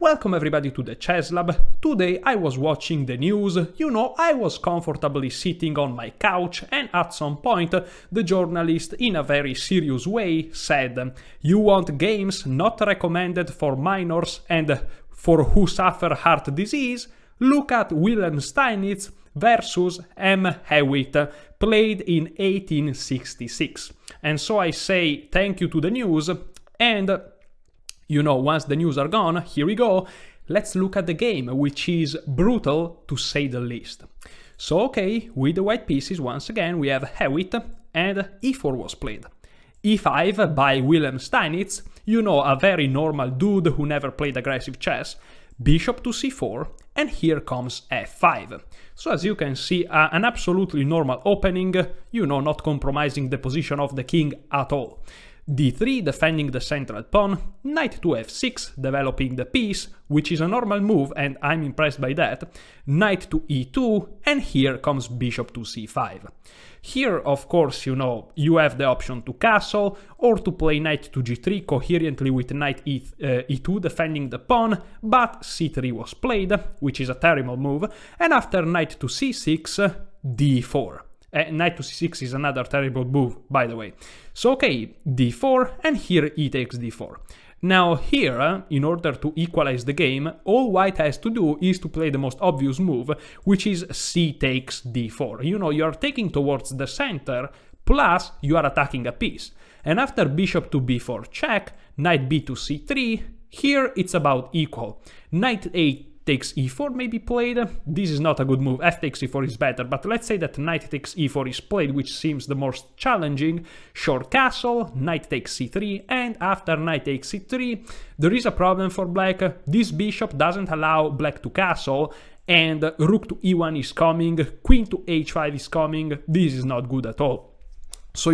Welcome everybody to the Chess Lab. Today I was watching the news, I was comfortably sitting on my couch and at some point the journalist in a very serious way said, "You want games not recommended for minors and for who suffer heart disease? Look at Wilhelm Steinitz versus M. Hewitt, played in 1866. And so I say thank you to the news and once the news are gone, here we go, let's look at the game, which is brutal to say the least. So okay, with the white pieces, once again, we have Hewitt, and e4 was played. e5 by Wilhelm Steinitz, a very normal dude who never played aggressive chess. Bishop to c4, and here comes f5. So as you can see, an absolutely normal opening, not compromising the position of the king at all. d3 defending the central pawn, knight to f6 developing the piece, which is a normal move and I'm impressed by that, knight to e2, and here comes bishop to c5. Here, of course, you have the option to castle or to play knight to g3 coherently with knight e2 defending the pawn, but c3 was played, which is a terrible move, and after knight to c6, d4. Knight to c6 is another terrible move, by the way. So okay, d4, and here e takes d4. Now here, in order to equalize the game, all white has to do is to play the most obvious move, which is c takes d4. You are taking towards the center, plus you are attacking a piece. And after bishop to b4 check, knight b to c3, here it's about equal. Knight a takes e4 may be played. This is not a good move. F takes e4 is better, but let's say that knight takes e4 is played, which seems the most challenging. Short castle, knight takes c3, and after knight takes c3, there is a problem for black. This bishop doesn't allow black to castle, and rook to e1 is coming, queen to h5 is coming. This is not good at all. So,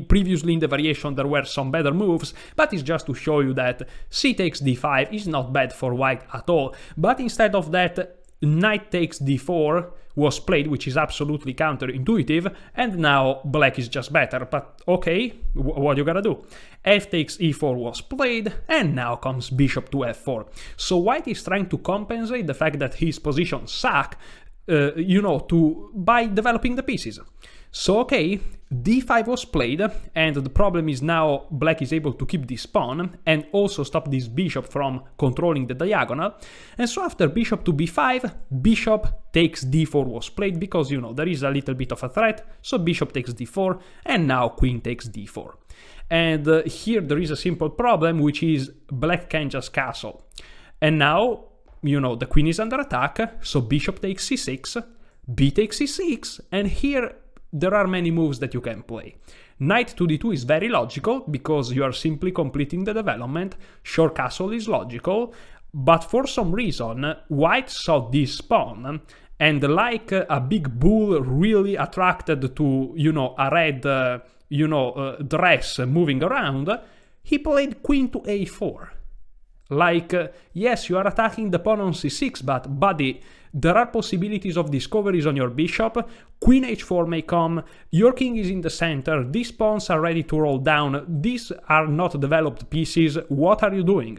previously in the variation there were some better moves, but it's just to show you that c takes d5 is not bad for white at all. But instead of that, knight takes d4 was played, which is absolutely counterintuitive, and now black is just better. But okay, what you gotta do? F takes e4 was played, and now comes bishop to f4. So white is trying to compensate the fact that his positions suck, by developing the pieces. So okay, d5 was played, and the problem is now black is able to keep this pawn and also stop this bishop from controlling the diagonal. And so after bishop to b5, bishop takes d4 was played because, there is a little bit of a threat, so bishop takes d4, and now queen takes d4. And here there is a simple problem, which is black can just castle. And now, the queen is under attack, so bishop takes c6, b takes c6, and here there are many moves that you can play. Knight to d2 is very logical because you are simply completing the development. Short castle is logical, but for some reason white saw this pawn and like a big bull really attracted to, a red, dress moving around, he played queen to a4. Yes, you are attacking the pawn on c6, but buddy, there are possibilities of discoveries on your bishop. Queen h4 may come, your king is in the center, these pawns are ready to roll down, these are not developed pieces, what are you doing?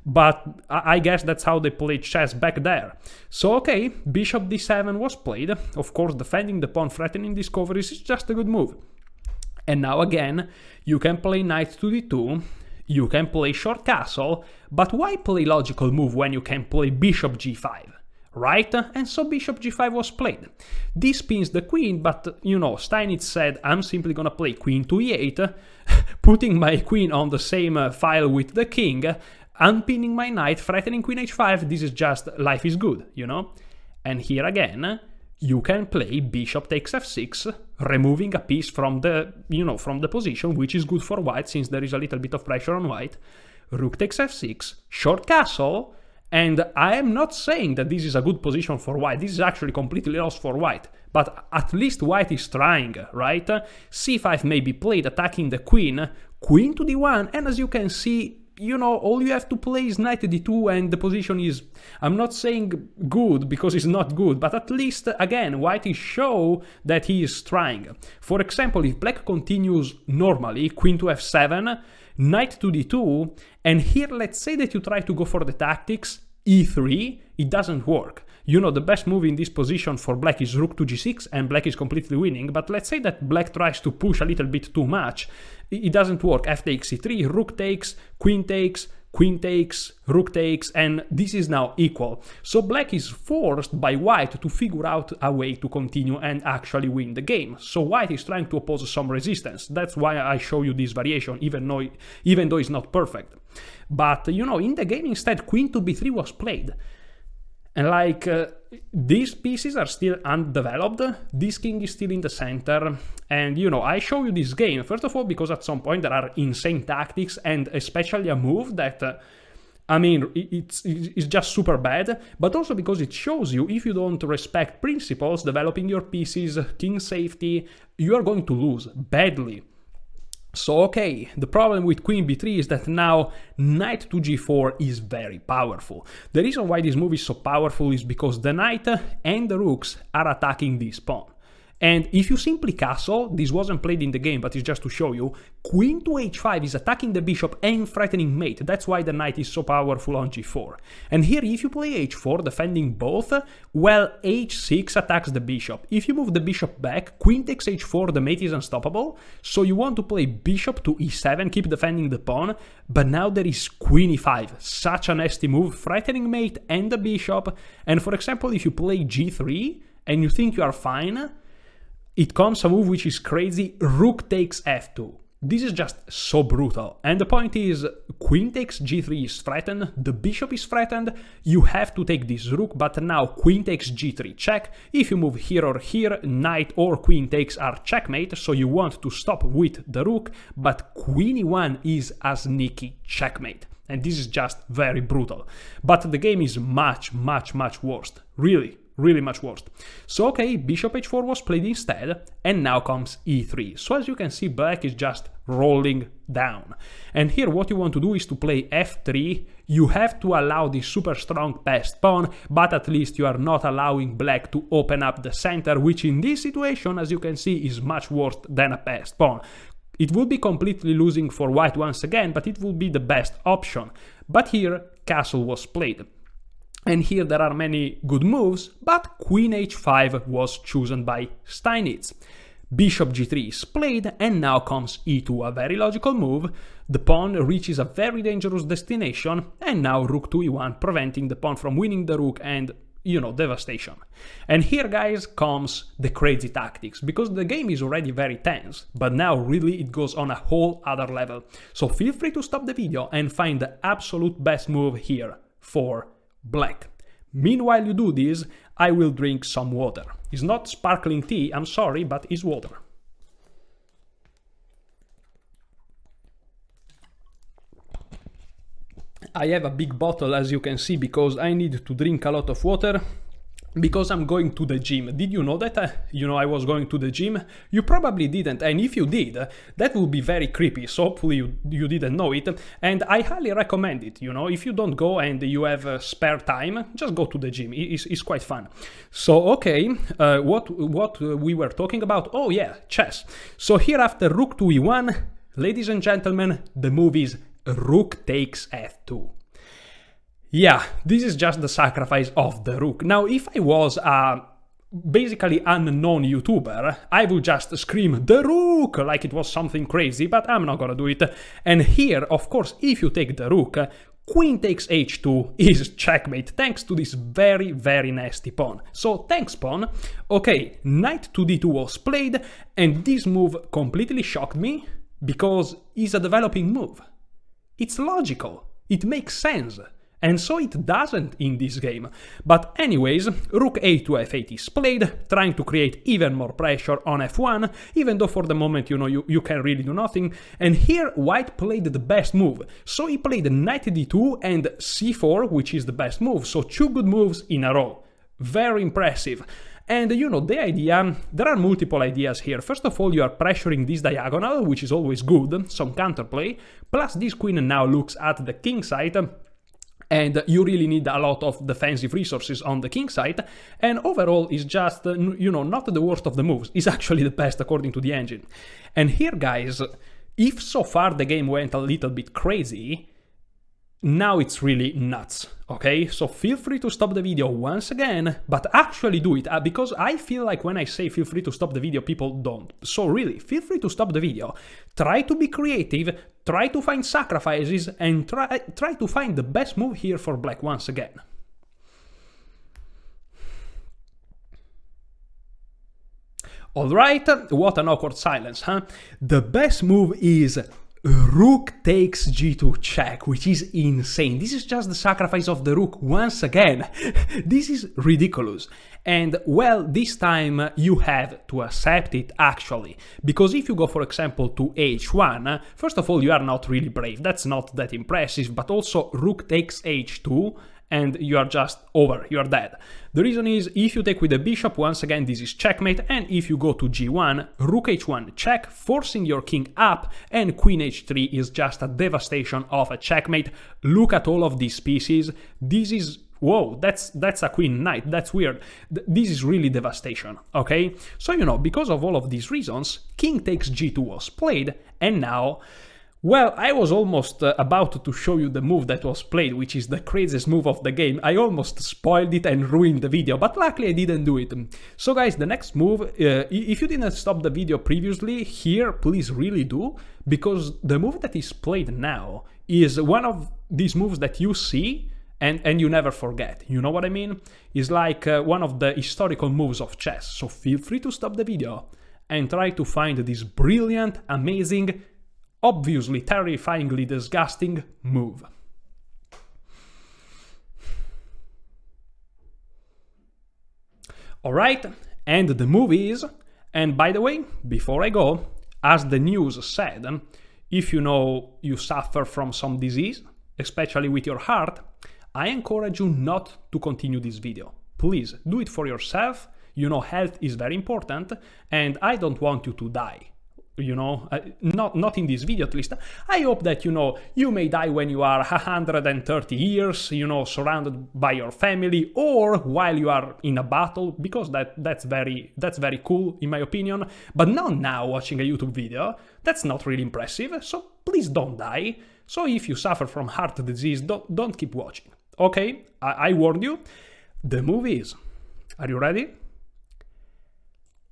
But I guess that's how they played chess back there. So okay, bishop d7 was played. Of course, defending the pawn, threatening discoveries is just a good move. And now again, you can play knight to d2, you can play short castle, but why play logical move when you can play bishop g5? Right? And so bishop g5 was played. This pins the queen, but, Steinitz said, I'm simply gonna play queen to e8, putting my queen on the same file with the king, unpinning my knight, threatening queen h5, this is just, life is good, And here again, you can play bishop takes f6, removing a piece from the, from the position, which is good for white since there is a little bit of pressure on white. Rook takes f6, short castle, and I am not saying that this is a good position for white, this is actually completely lost for white, but at least white is trying, right? c5 may be played, attacking the queen, queen to d1, and as you can see, all you have to play is knight d2 and the position is, I'm not saying good because it's not good, but at least, again, white is show that he is trying. For example, if black continues normally, queen to f7, knight to d2, and here let's say that you try to go for the tactics, e3, it doesn't work. You know, the best move in this position for black is rook to g6, and black is completely winning, but let's say that black tries to push a little bit too much. It doesn't work. F takes e3, rook takes, queen takes, rook takes, and this is now equal. So black is forced by white to figure out a way to continue and actually win the game. So white is trying to oppose some resistance. That's why I show you this variation, even though it's not perfect. But, you know, in the game instead, queen to b3 was played. And like, these pieces are still undeveloped, this king is still in the center, and you know, I show you this game, first of all, because at some point there are insane tactics, and especially a move that, I mean, it's just super bad, but also because it shows you, if you don't respect principles, developing your pieces, king safety, you are going to lose badly. So okay, the problem with queen b3 is that now knight to g4 is very powerful. The reason why this move is so powerful is because the knight and the rooks are attacking this pawn. And if you simply castle, this wasn't played in the game, but it's just to show you, queen to h5 is attacking the bishop and threatening mate. That's why the knight is so powerful on g4. And here, if you play h4, defending both, well, h6 attacks the bishop. If you move the bishop back, queen takes h4, the mate is unstoppable. So you want to play bishop to e7, keep defending the pawn, but now there is queen e5. Such a nasty move, threatening mate and the bishop. And for example, if you play g3 and you think you are fine, it comes a move which is crazy, rook takes f2. This is just so brutal. And the point is, queen takes g3 is threatened, the bishop is threatened, you have to take this rook, but now queen takes g3 check. If you move here or here, knight or queen takes are checkmate, so you want to stop with the rook, but queen e1 is a sneaky checkmate. And this is just very brutal. But the game is much, much, much worse. Really much worse. So okay, bishop h4 was played instead, and now comes e3. So as you can see, black is just rolling down. And here what you want to do is to play f3. You have to allow this super strong passed pawn, but at least you are not allowing black to open up the center, which in this situation, as you can see, is much worse than a passed pawn. It would be completely losing for white once again, but it would be the best option. But here, castle was played. And here there are many good moves, but queen h5 was chosen by Steinitz. Bishop g3 is played, and now comes e2, a very logical move. The pawn reaches a very dangerous destination, and now rook to e1, preventing the pawn from winning the rook and, you know, devastation. And here, guys, comes the crazy tactics, because the game is already very tense, but now really it goes on a whole other level. So feel free to stop the video and find the absolute best move here for black. Meanwhile you do this, I will drink some water. It's not sparkling tea, I'm sorry, but it's water. I have a big bottle, as you can see, because I need to drink a lot of water, because I'm going to the gym. Did you know that? I was going to the gym? You probably didn't, and if you did, that would be very creepy, so hopefully you didn't know it, and I highly recommend it. If you don't go and you have spare time, just go to the gym. It's quite fun. So, okay, what we were talking about? Oh yeah, chess. So here after rook to e1, ladies and gentlemen, the move is rook takes f2. Yeah, this is just the sacrifice of the rook. Now, if I was a basically unknown YouTuber, I would just scream, the rook, like it was something crazy, but I'm not gonna do it. And here, of course, if you take the rook, queen takes h2 is checkmate, thanks to this very, very nasty pawn. So, thanks pawn. Okay, knight to d2 was played, and this move completely shocked me, because it's a developing move. It's logical. It makes sense. And so it doesn't in this game. But anyways, rook a to f8 is played, trying to create even more pressure on f1, even though for the moment, you can really do nothing. And here, white played the best move. So he played knight d2 and c4, which is the best move. So 2 good moves in a row. Very impressive. And the idea, there are multiple ideas here. First of all, you are pressuring this diagonal, which is always good, some counterplay. Plus this queen now looks at the king side, and you really need a lot of defensive resources on the king side, and overall is just, not the worst of the moves, it's actually the best according to the engine. And here, guys, if so far the game went a little bit crazy, now it's really nuts, okay? So feel free to stop the video once again, but actually do it, because I feel like when I say feel free to stop the video, people don't. So really, feel free to stop the video. Try to be creative, try to find sacrifices, and try to find the best move here for black once again. Alright, what an awkward silence, huh? The best move is rook takes g2 check, which is insane. This is just the sacrifice of the rook once again. This is ridiculous. And well, this time you have to accept it actually. Because if you go, for example, to h1, first of all, you are not really brave. That's not that impressive. But also rook takes h2, and you are just over, you are dead. The reason is, if you take with the bishop, once again this is checkmate, and if you go to g1, rook h1 check, forcing your king up, and queen h3 is just a devastation of a checkmate. Look at all of these pieces. This is, whoa, that's a queen knight, that's weird. This is really devastation, okay? So, you know, because of all of these reasons, king takes g2 was played, and now, well, I was almost about to show you the move that was played, which is the craziest move of the game. I almost spoiled it and ruined the video, but luckily I didn't do it. So guys, the next move, if you didn't stop the video previously, here, please really do, because the move that is played now is one of these moves that you see and you never forget. You know what I mean? It's like one of the historical moves of chess. So feel free to stop the video and try to find this brilliant, amazing, obviously terrifyingly disgusting move. Alright, and the move is, and by the way, before I go, as the news said, if you know you suffer from some disease, especially with your heart, I encourage you not to continue this video. Please, do it for yourself. You know, health is very important, and I don't want you to die. You know, not in this video at least. I hope that, you know, you may die when you are 130 years, you know, surrounded by your family, or while you are in a battle, because that's very cool in my opinion. But not now watching a YouTube video. That's not really impressive. So please don't die. So if you suffer from heart disease, don't keep watching. Okay, I warned you. The move is, are you ready?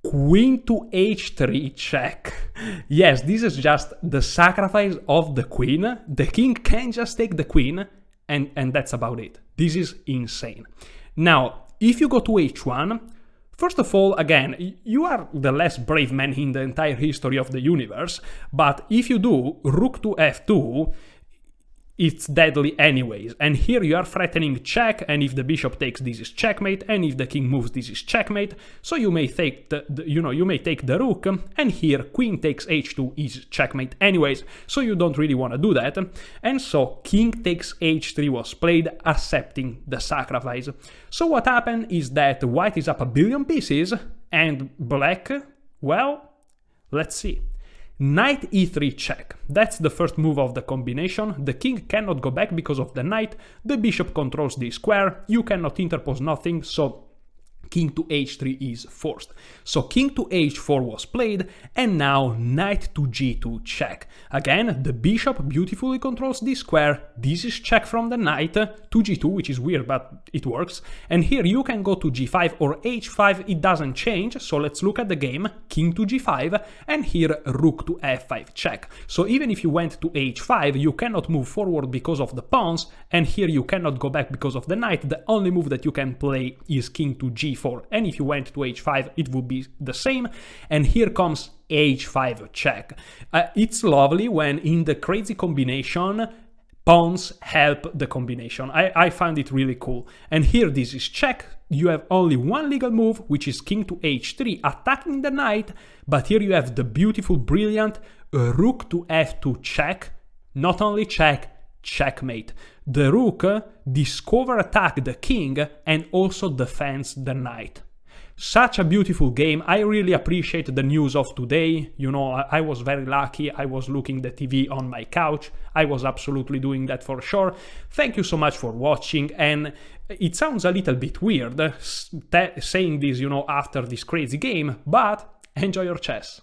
Queen to h3 check. Yes, this is just the sacrifice of the queen. The king can just take the queen, and that's about it. This is insane. Now, if you go to h1, first of all, again, you are the less brave man in the entire history of the universe, but if you do rook to f2, it's deadly anyways, and here you are threatening check, and if the bishop takes, this is checkmate, and if the king moves, this is checkmate. So you may take you may take the rook, and here queen takes h2 is checkmate anyways, so you don't really want to do that. And so king takes h3 was played, accepting the sacrifice. So what happened is that white is up a billion pieces, and black, well, let's see. Knight e3 check. That's the first move of the combination. The king cannot go back because of the knight. The bishop controls the square. You cannot interpose nothing, so king to h3 is forced. So king to h4 was played, and now knight to g2 check. Again, the bishop beautifully controls this square. This is check from the knight to g2, which is weird, but it works. And here you can go to g5 or h5, it doesn't change. So let's look at the game. King to g5, and here rook to f5 check. So even if you went to h5, you cannot move forward because of the pawns, and here you cannot go back because of the knight. The only move that you can play is king to g4. And if you went to h5, it would be the same. And here comes h5 check. It's lovely when in the crazy combination, pawns help the combination. I find it really cool. And here this is check. You have only one legal move, which is king to h3, attacking the knight. But here you have the beautiful, brilliant rook to f2 check. Not only check, checkmate. The rook discover attack the king and also defends the knight. Such a beautiful game. I really appreciate the news of today. You know, I was very lucky. I was looking the TV on my couch. I was absolutely doing that for sure. Thank you so much for watching. And it sounds a little bit weird saying this, you know, after this crazy game, but enjoy your chess.